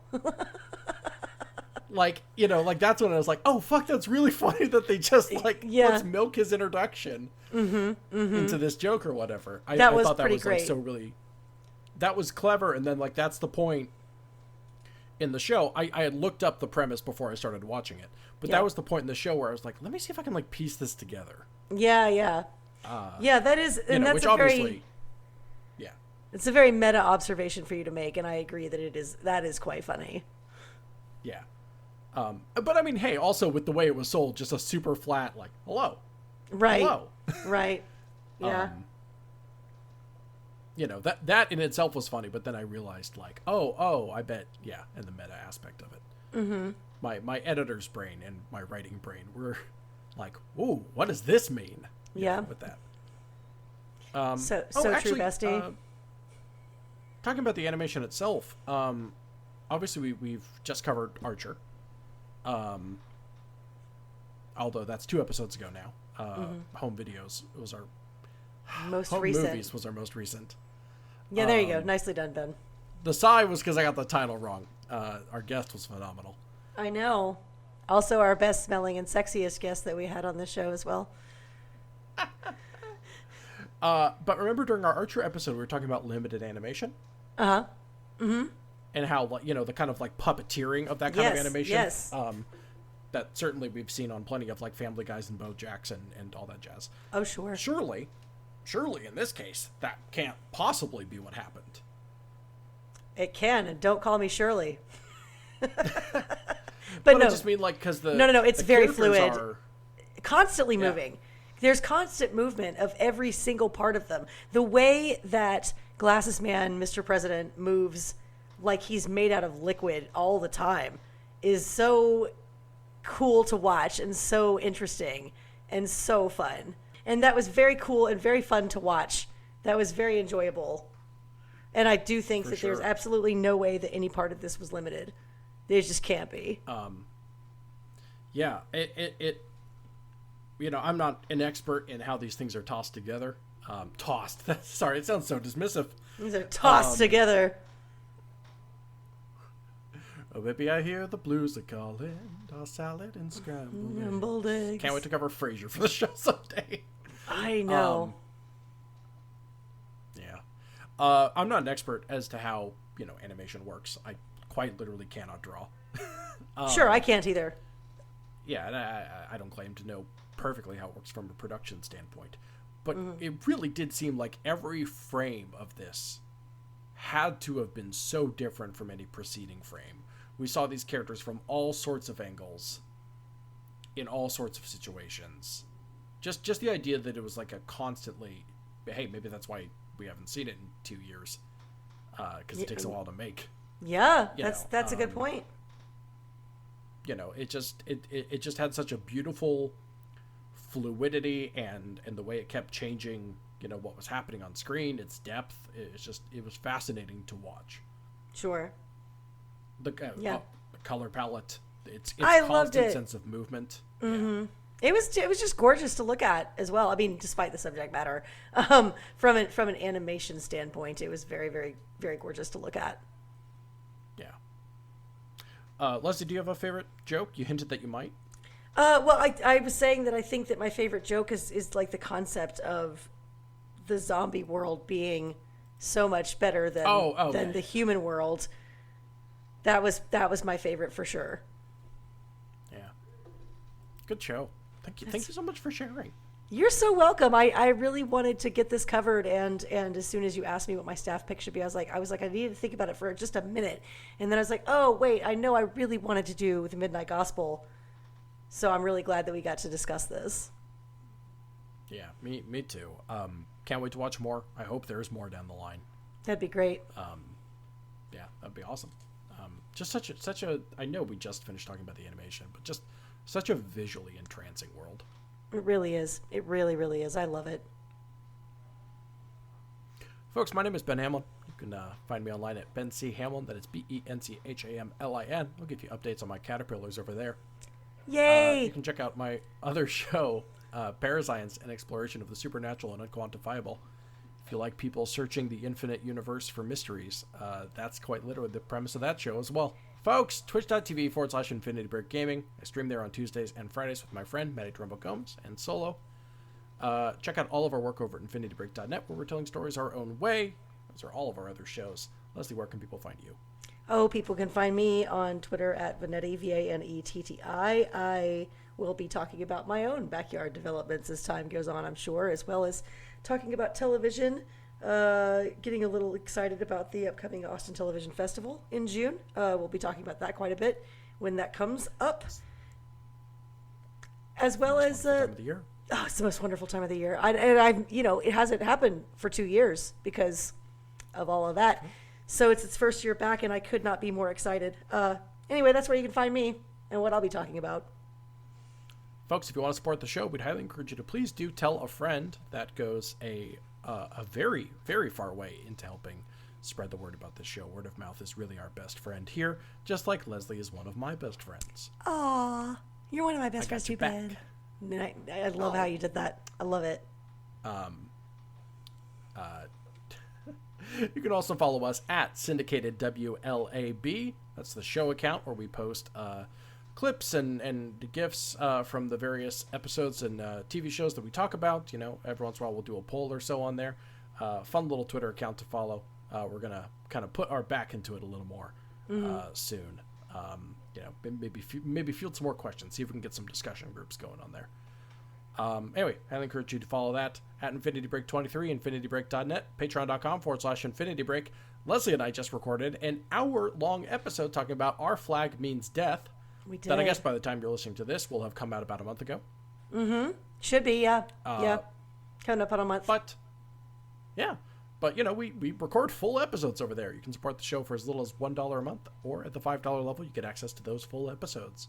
Like that's when I was like, oh fuck, that's really funny that they just let's milk his introduction into this joke or whatever. I thought that was great. Like so really, that was clever. And then that's the point in the show. I had looked up the premise before I started watching it, but that was the point in the show where I was like, let me see if I can piece this together. Yeah. That is, and that's which obviously, it's a very meta observation for you to make, and I agree that that is quite funny. Yeah. But I mean, hey, also with the way it was sold, just a super flat, hello. Right. Hello. Right. Yeah. That in itself was funny, but then I realized I bet, and the meta aspect of it. Mm-hmm. My editor's brain and my writing brain were like, ooh, what does this mean? With that. So actually, true, bestie. Talking about the animation itself, obviously we've just covered Archer. Although that's 2 episodes ago now. Home Videos was our most Home recent. Movies was our most recent. Yeah, there you go. Nicely done, Ben. The sigh was because I got the title wrong. Our guest was phenomenal. I know. Also, our best smelling and sexiest guest that we had on the show as well. But remember during our Archer episode, we were talking about limited animation? Uh-huh. Mm-hmm. And how, the kind of puppeteering of that kind of animation. Yes. That certainly we've seen on plenty of Family Guys and BoJack's and all that jazz. Oh, sure. Surely in this case, that can't possibly be what happened. It can, and don't call me Shirley. But no, I just mean because No, it's very fluid. Are, constantly moving. There's constant movement of every single part of them. The way that Glasses Man, Mr. President, moves like he's made out of liquid all the time is so cool to watch and so interesting and so fun. And that was very cool and very fun to watch. That was very enjoyable. And I do think that there's absolutely no way that any part of this was limited. There just can't be. I'm not an expert in how these things are tossed together. Sorry, it sounds so dismissive. These are tossed together. Oh, baby, I hear the blues are calling. Tossed salad and scrambled eggs. Can't wait to cover Frasier for the show someday. I know. I'm not an expert as to how, animation works. I quite literally cannot draw. Sure, I can't either. Yeah, and I don't claim to know perfectly how it works from a production standpoint. But it really did seem like every frame of this had to have been so different from any preceding frame. We saw these characters from all sorts of angles, in all sorts of situations. Just the idea that it was a constantly, hey, maybe that's why we haven't seen it in 2 years, because it takes a while to make. Yeah, that's a good point. It just had such a beautiful fluidity and the way it kept changing, what was happening on screen, its depth. It was fascinating to watch. Sure. The color palette, its I constant sense of movement. Mm-hmm. Yeah. It was just gorgeous to look at as well. I mean, despite the subject matter, from an animation standpoint, it was very, very, very gorgeous to look at. Yeah. Leslie, do you have a favorite joke? You hinted that you might. Well, I was saying that I think that my favorite joke is the concept of the zombie world being so much better than the human world. That was my favorite for sure. Yeah. Good show. Thank you. Thank you so much for sharing. You're so welcome. I really wanted to get this covered, and as soon as you asked me what my staff pick should be, I was like I needed to think about it for just a minute, and then I was like, oh wait, I know I really wanted to do the Midnight Gospel, so I'm really glad that we got to discuss this. Yeah, me too. Can't wait to watch more. I hope there's more down the line. That'd be great. Yeah, that'd be awesome. Just such a. I know we just finished talking about the animation, but just such a visually entrancing world. It really is. It really, really is. I love it. Folks, my name is Ben Hamlin. You can find me online at Ben C. Hamlin. That is BenChamlin. I'll give you updates on my caterpillars over there. Yay! You can check out my other show, Parascience, an exploration of the supernatural and unquantifiable. If you like people searching the infinite universe for mysteries, that's quite literally the premise of that show as well. Folks, twitch.tv/Infinity Break Gaming. I stream there on Tuesdays and Fridays with my friend, Matty Trumbo Gomes, and solo. Check out all of our work over at infinitybreak.net, where we're telling stories our own way. Those are all of our other shows. Leslie, where can people find you? Oh, people can find me on Twitter at Vanetti, Vanetti. I will be talking about my own backyard developments as time goes on, I'm sure, as well as talking about television, getting a little excited about the upcoming Austin Television Festival in June. We'll be talking about that quite a bit when that comes up. As well as... time of the year. Oh, it's the most wonderful time of the year. It hasn't happened for 2 years because of all of that. So it's its first year back, and I could not be more excited. Anyway, that's where you can find me and what I'll be talking about. Folks, if you want to support the show, we'd highly encourage you to please do tell a friend. That goes a very, very far way into helping spread the word about this show. Word of mouth is really our best friend here, just like Leslie is one of my best friends. Aw, you're one of my best friends too, Ben. I love how you did that. I love it. You can also follow us at Syndicated WLAB. That's the show account where we post clips and GIFs from the various episodes and TV shows that we talk about. You know, every once in a while we'll do a poll or so on there. Fun little Twitter account to follow. We're going to kind of put our back into it a little more soon. Maybe field some more questions, see if we can get some discussion groups going on there. Anyway, I encourage you to follow that at InfinityBreak23, InfinityBreak.net, Patreon.com/InfinityBreak. Leslie and I just recorded an hour-long episode talking about Our Flag Means Death. We did. That I guess by the time you're listening to this will have come out about a month ago. Mm-hmm. Should be, yeah. Coming up on a month. But you know, we record full episodes over there. You can support the show for as little as $1 a month, or at the $5 level, you get access to those full episodes.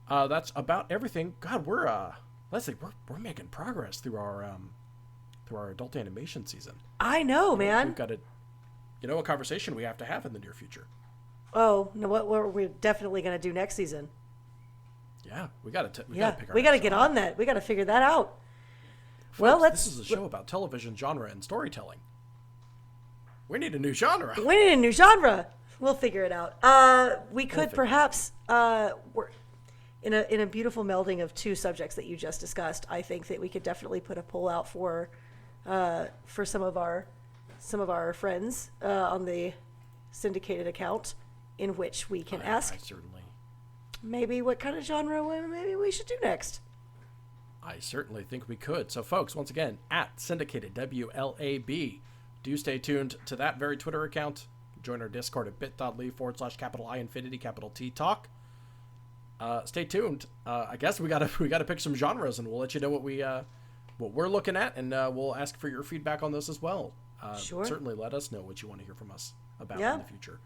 That's about everything. God, Leslie, we're making progress through our adult animation season. I know, man. We've got a conversation we have to have in the near future. Oh, no, what we're definitely going to do next season. Yeah, we got to get on that. We got to figure that out. Folks, this is a show about television genre and storytelling. We need a new genre. We'll figure it out. We could perhaps work in a beautiful melding of two subjects that you just discussed. I think that we could definitely put a poll out for some of our friends on the syndicated account, in which we can ask maybe what kind of genre maybe we should do next. I certainly think we could. So, folks, once again, at Syndicated WLAB, do stay tuned to that very Twitter account. Join our Discord at bit.ly/I Infinity Talk. Stay tuned. I guess we gotta pick some genres, and we'll let you know what we're looking at, and we'll ask for your feedback on this as well. Sure. Certainly, let us know what you want to hear from us about in the future.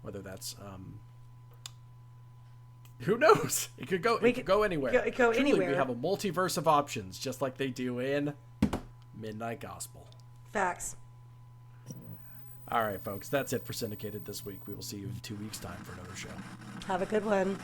Whether that's who knows? It could go anywhere. It could go anywhere. We have a multiverse of options, just like they do in Midnight Gospel. Facts. All right, folks, that's it for Syndicated this week. We will see you in 2 weeks' time for another show. Have a good one.